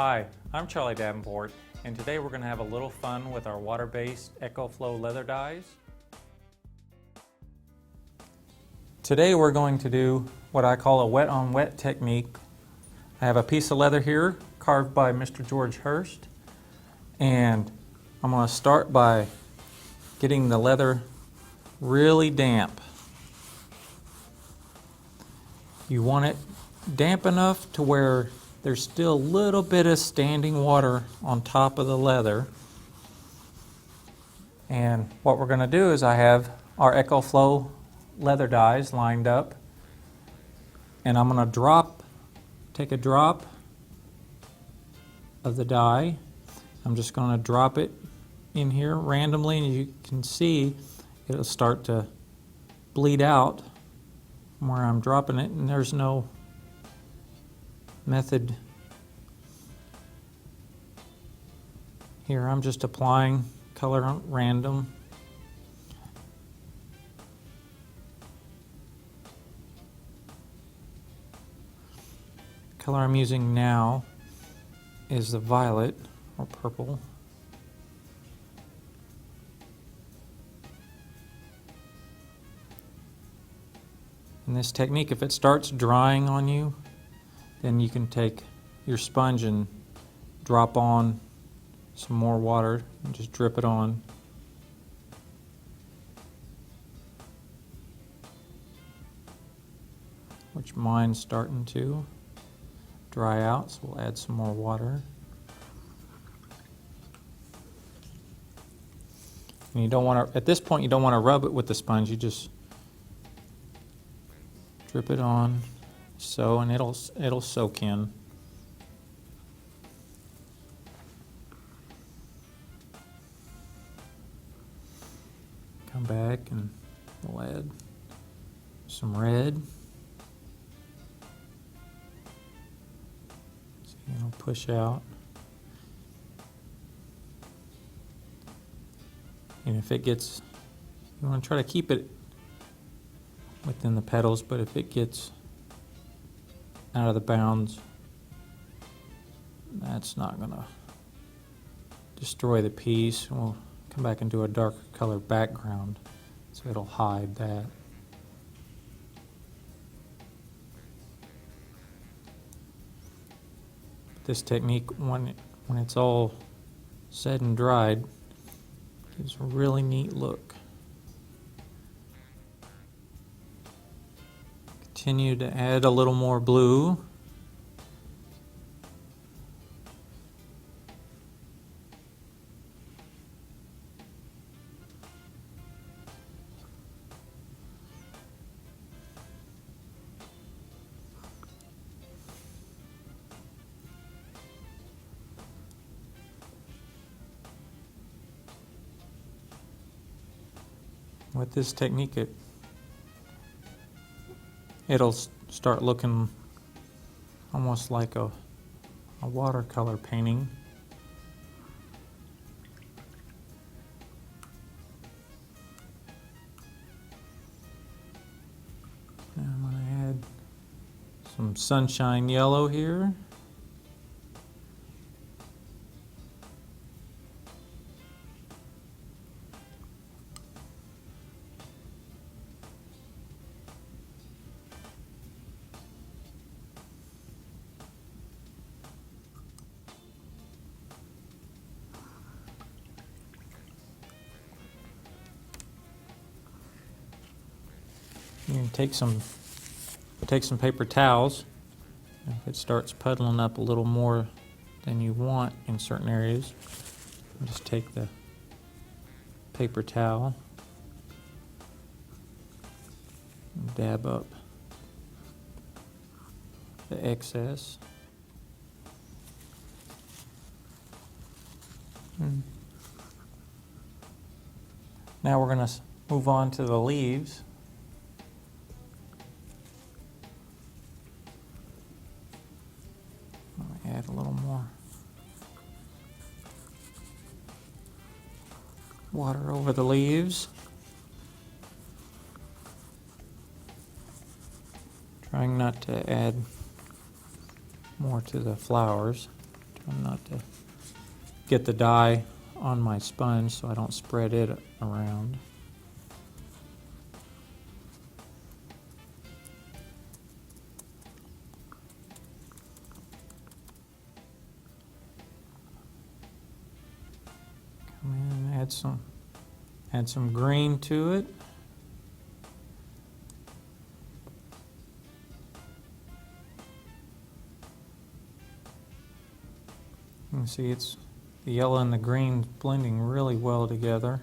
Hi, I'm Charlie Davenport, and today we're going to have a little fun with our water-based EcoFlow leather dyes. Today we're going to do what I call a wet-on-wet technique. I have a piece of leather here carved by Mr. George Hurst, and I'm going to start by getting the leather really damp. You want it damp enough to where there's still a little bit of standing water on top of the leather. And what we're going to do is I have our EcoFlow leather dyes lined up, and I'm going to take a drop of the dye. I'm just going to drop it in here randomly, and you can see it'll start to bleed out from where I'm dropping it, and there's no method here. I'm just applying color on random. The color I'm using now is the violet or purple. In this technique, if it starts drying on you, then you can take your sponge and drop on some more water and just drip it on. Which mine's starting to dry out, so we'll add some more water. And you don't want to, at this point, you don't want to rub it with the sponge. You just drip it on, so, and it'll soak in. Come back and we'll add some red. See, it'll push out. And if it gets, you want to try to keep it within the petals, but if it gets out of the bounds, that's not going to destroy the piece. We'll come back and do a darker color background so it'll hide that. This technique, when it's all said and dried, gives a really neat look. Continue to add a little more blue. With this technique, it'll start looking almost like a watercolor painting. Now I'm going to add some sunshine yellow here. You can take some paper towels. If it starts puddling up a little more than you want in certain areas, just take the paper towel and dab up the excess. Now we're going to move on to the leaves. Add a little more water over the leaves. Trying not to add more to the flowers. I'm not to get the dye on my sponge so I don't spread it around. Come in and add some green to it. You can see it's the yellow and the green blending really well together.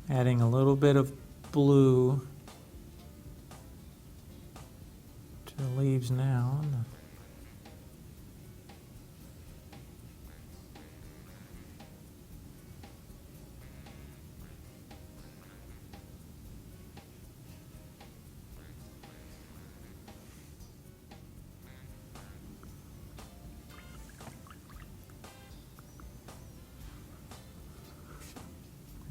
Adding a little bit of blue to the leaves now.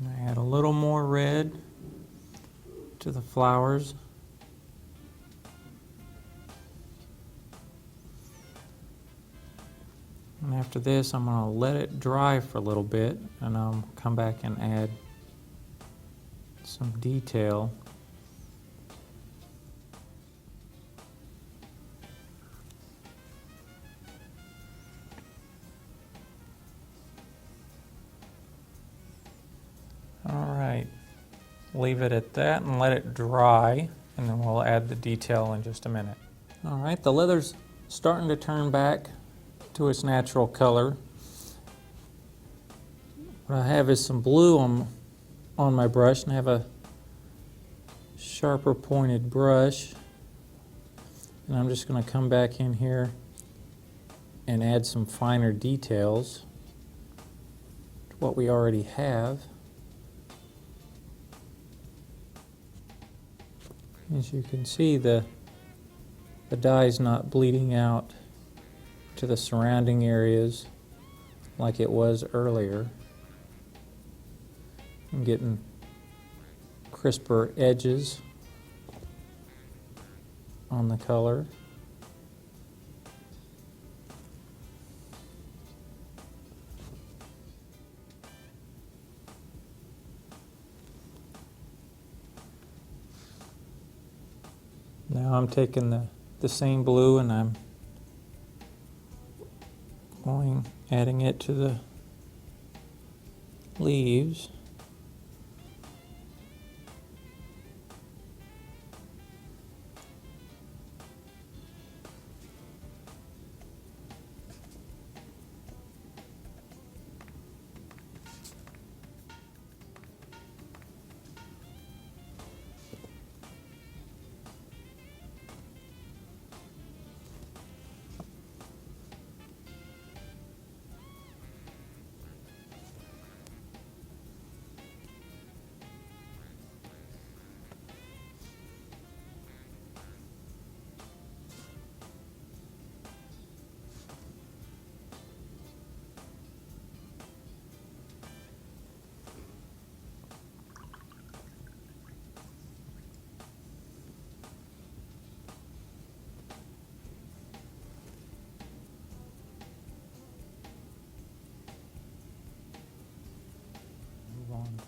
And I add a little more red to the flowers. And after this, I'm going to let it dry for a little bit, and I'll come back and add some detail. All right, leave it at that and let it dry, and then we'll add the detail in just a minute. All right, the leather's starting to turn back to its natural color. What I have is some blue on my brush, and I have a sharper pointed brush, and I'm just going to come back in here and add some finer details to what we already have. As you can see, the dye is not bleeding out to the surrounding areas like it was earlier. I'm getting crisper edges on the color. Now I'm taking the same blue and I'm adding it to the leaves.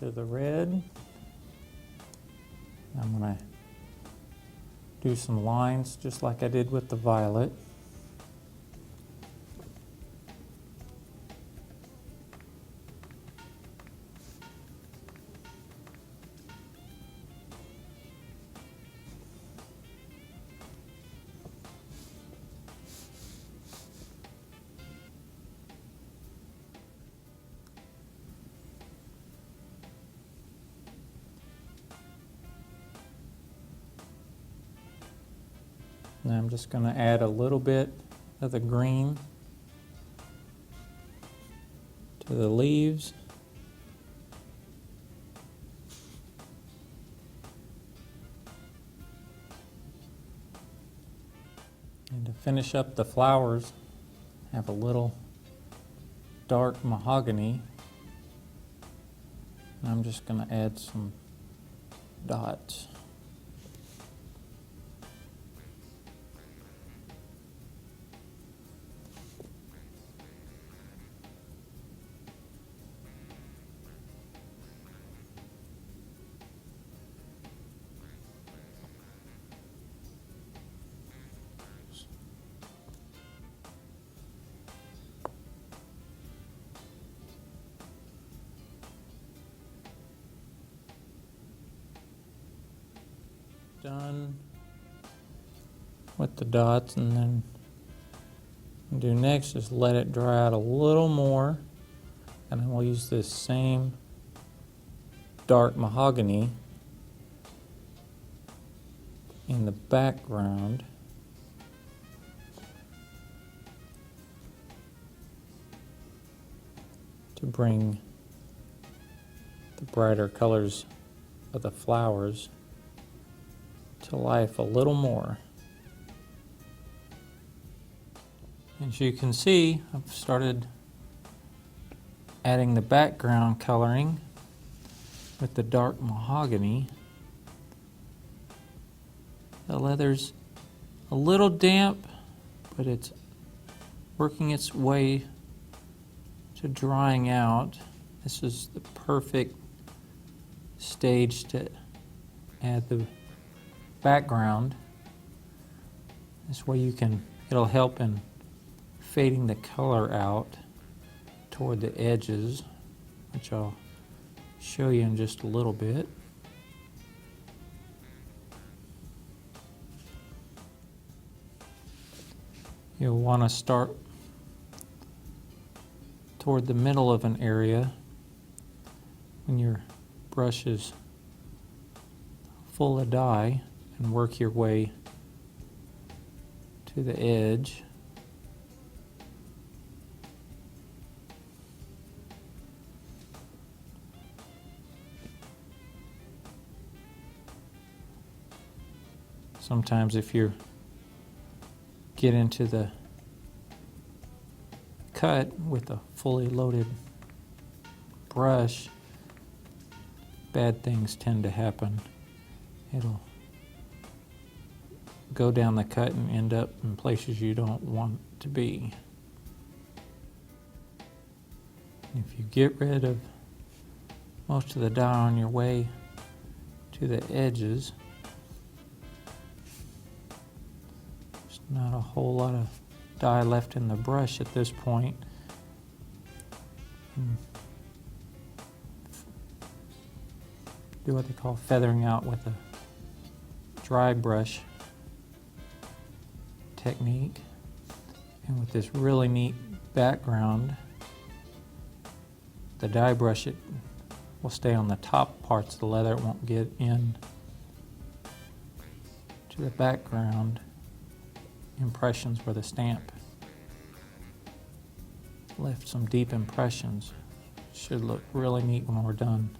To the red. I'm going to do some lines just like I did with the violet. And I'm just going to add a little bit of the green to the leaves. And to finish up the flowers, have a little dark mahogany. And I'm just going to add some dots. Done with the dots, and then what I'll do next is let it dry out a little more, and then we'll use this same dark mahogany in the background to bring the brighter colors of the flowers to life a little more. As you can see, I've started adding the background coloring with the dark mahogany. The leather's a little damp, but it's working its way to drying out. This is the perfect stage to add the background. This way it'll help in fading the color out toward the edges, which I'll show you in just a little bit. You'll want to start toward the middle of an area when your brush is full of dye and work your way to the edge. Sometimes if you get into the cut with a fully loaded brush, bad things tend to happen. It'll go down the cut and end up in places you don't want to be. If you get rid of most of the dye on your way to the edges, there's not a whole lot of dye left in the brush at this point. Do what they call feathering out with a dry brush technique. And with this really neat background, the dye brush, it will stay on the top parts of the leather. It won't get in to the background impressions where the stamp left some deep impressions. Should look really neat when we're done.